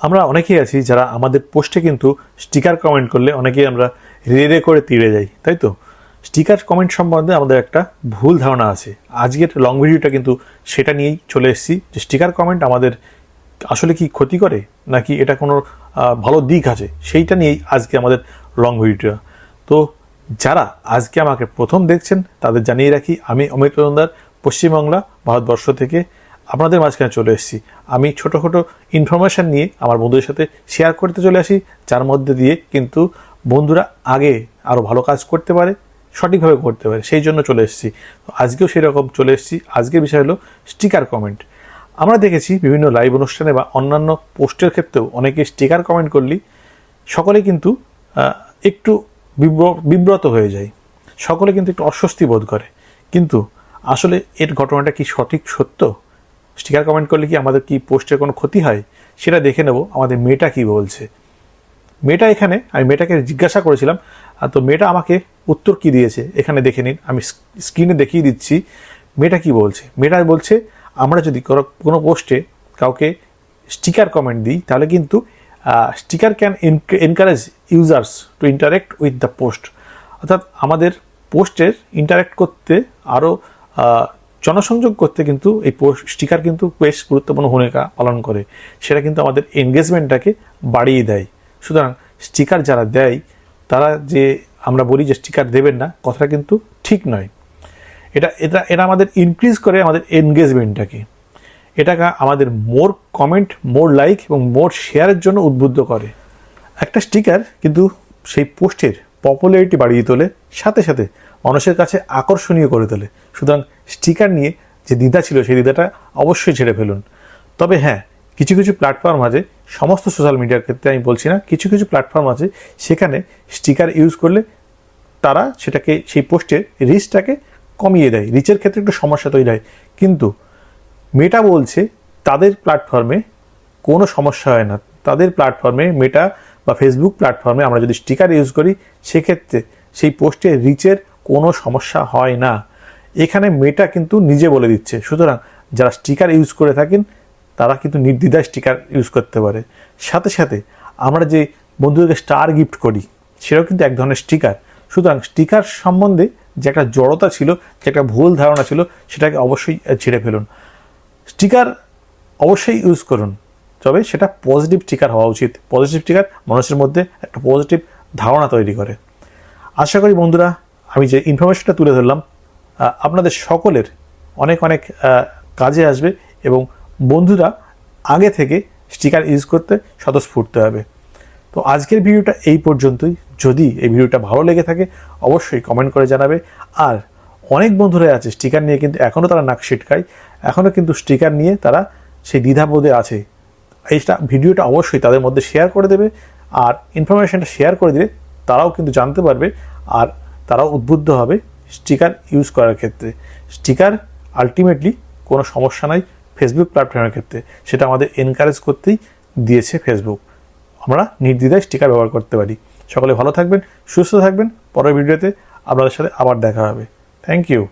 আমরা অনেকেই আছি যারা আমাদের পোস্টে কিন্তু স্টিকার কমেন্ট করলে অনেকেই আমরা রে করে তীরে যাই, তাই তো? স্টিকার কমেন্ট সম্বন্ধে আমাদের একটা ভুল ধারণা আছে। আজকের লং ভিডিওটা কিন্তু সেটা নিয়েই চলে এসেছি যে স্টিকার কমেন্ট আমাদের আসলে কি ক্ষতি করে নাকি এটা কোনো ভালো দিক আছে, সেইটা নিয়েই আজকে আমাদের লং ভিডিওটা। তো যারা আজকে আমাকে প্রথম দেখছেন তাদের জানিয়ে রাখি, আমি অমিত মজুমদার, পশ্চিমবাংলা, ভারতবর্ষ থেকে আপনাদের মাঝখানে চলে এসেছি। আমি ছোটোখাটো ইনফরমেশান নিয়ে আমার বন্ধুদের সাথে শেয়ার করতে চলে আসি, যার মধ্যে দিয়ে কিন্তু বন্ধুরা আগে আরও ভালো কাজ করতে পারে, সঠিকভাবে করতে পারে, সেই জন্য চলে এসেছি। তো আজকেও সেই রকম চলে এসেছি। আজকের বিষয় হলো স্টিকার কমেন্ট। আমরা দেখেছি বিভিন্ন লাইভ অনুষ্ঠানে বা অন্যান্য পোস্টের ক্ষেত্রেও অনেকে স্টিকার কমেন্ট করলেই সকলে কিন্তু একটু বিব্রত হয়ে যায়, সকলে কিন্তু একটু অস্বস্তি বোধ করে। কিন্তু আসলে এর ঘটনাটা কি সঠিক সত্য? স্টিকার কমেন্ট করলে কি আমাদের কি পোস্টের কোনো ক্ষতি হয়? সেটা দেখে নেব আমাদের মেয়েটা কি বলছে। মেয়েটা এখানে, আমি মেয়েটাকে জিজ্ঞাসা করেছিলাম, তো মেয়েটা আমাকে উত্তর কি দিয়েছে এখানে দেখে নিন, আমি স্ক্রিনে দেখিয়ে দিচ্ছি মেয়েটা কি বলছে। মেয়েটা বলছে, আমরা যদি কোনো পোস্টে কাউকে স্টিকার কমেন্ট দিই তাহলে কিন্তু sticker can encourage users two interact with the post. অর্থাৎ আমাদের পোস্টের ইন্টারেক্ট করতে, আরও জনসংযোগ করতে কিন্তু এই স্টিকার কিন্তু বেশ গুরুত্বপূর্ণ ভূমিকা পালন করে। সেটা কিন্তু আমাদের এনগেজমেন্টটাকে বাড়িয়ে দেয়। সুতরাং স্টিকার যারা দেয় তারা যে আমরা বলি যে স্টিকার দেবেন না, কথাটা কিন্তু ঠিক নয়। এটা আমাদের ইনক্রিজ করে আমাদের এনগেজমেন্টটাকে, এটাকে আমাদের মোর কমেন্ট, মোর লাইক এবং মোর শেয়ারের জন্য উদ্বুদ্ধ করে। একটা স্টিকার কিন্তু সেই পোস্টের পপুলারিটি বাড়িয়ে তোলে, সাথে সাথে মানুষের কাছে আকর্ষণীয় করে তোলে। সুতরাং স্টিকার নিয়ে যে দ্বিধা ছিল সেই দ্বিধাটা অবশ্যই ছেড়ে ফেলুন। তবে হ্যাঁ, কিছু কিছু প্ল্যাটফর্ম আছে, সমস্ত সোশ্যাল মিডিয়ার ক্ষেত্রে আমি বলছি না, কিছু কিছু প্ল্যাটফর্ম আছে সেখানে স্টিকার ইউজ করলে তারা সেটাকে, সেই পোস্টের রিচটাকে কমিয়ে দেয়, রিচের ক্ষেত্রে একটু সমস্যা তৈরি হয়। কিন্তু মেটা বলছে তাদের প্ল্যাটফর্মে কোনো সমস্যা হয় না। তাদের প্ল্যাটফর্মে, মেটা বা ফেসবুক প্ল্যাটফর্মে আমরা যদি স্টিকার ইউজ করি সেক্ষেত্রে সেই পোস্টের রিচের কোনো সমস্যা হয় না। এখানে মেটা কিন্তু নিজে বলে দিচ্ছে। সুতরাং যারা স্টিকার ইউজ করে থাকেন তারা কিন্তু নির্দ্বিধায় স্টিকার ইউজ করতে পারে। সাথে সাথে আমরা যে বন্ধুদেরকে স্টার গিফট করি সেটাও কিন্তু এক ধরনের স্টিকার। সুতরাং স্টিকার সম্বন্ধে যে একটা জড়তা ছিল, যে একটা ভুল ধারণা ছিল, সেটাকে অবশ্যই ছেড়ে ফেলুন। স্টিকার অবশ্যই ইউজ করুন, তবে সেটা পজিটিভ স্টিকার হওয়া উচিত। পজিটিভ স্টিকার মানুষের মধ্যে একটা পজিটিভ ধারণা তৈরি করে। আশা করি বন্ধুরা, আমি যে ইনফরমেশনটা তুলে ধরলাম আপনাদের সকলের অনেক অনেক কাজে আসবে এবং বন্ধুরা আগে থেকে স্টিকার ইউজ করতে স্বতঃস্ফূর্ত হবে। তো আজকের ভিডিওটা এই পর্যন্তই। যদি এই ভিডিওটা ভালো লেগে থাকে অবশ্যই কমেন্ট করে জানাবে। আর অনেক বন্ধুরা আছে স্টিকার নিয়ে কিন্তু এখনও তারা নাক ছিটকায়, এখনও কিন্তু স্টিকার নিয়ে তারা সেই দ্বিধাবোধে আছে। এইটা ভিডিওটা অবশ্যই তাদের মধ্যে শেয়ার করে দেবে, আর ইনফরমেশনটা শেয়ার করে দিলে তারাও কিন্তু জানতে পারবে আর তারাও উদ্বুদ্ধ হবে স্টিকার ইউজ করার ক্ষেত্রে। স্টিকার আলটিমেটলি কোনো সমস্যা নাই ফেসবুক প্ল্যাটফর্মের ক্ষেত্রে, সেটা আমাদের এনকারেজ করতেই দিয়েছে ফেসবুক। আমরা নির্দ্বিধায় স্টিকার ব্যবহার করতে পারি। সকলে ভালো থাকবেন, সুস্থ থাকবেন। পরের ভিডিওতে আপনাদের সাথে আবার দেখা হবে। Thank you.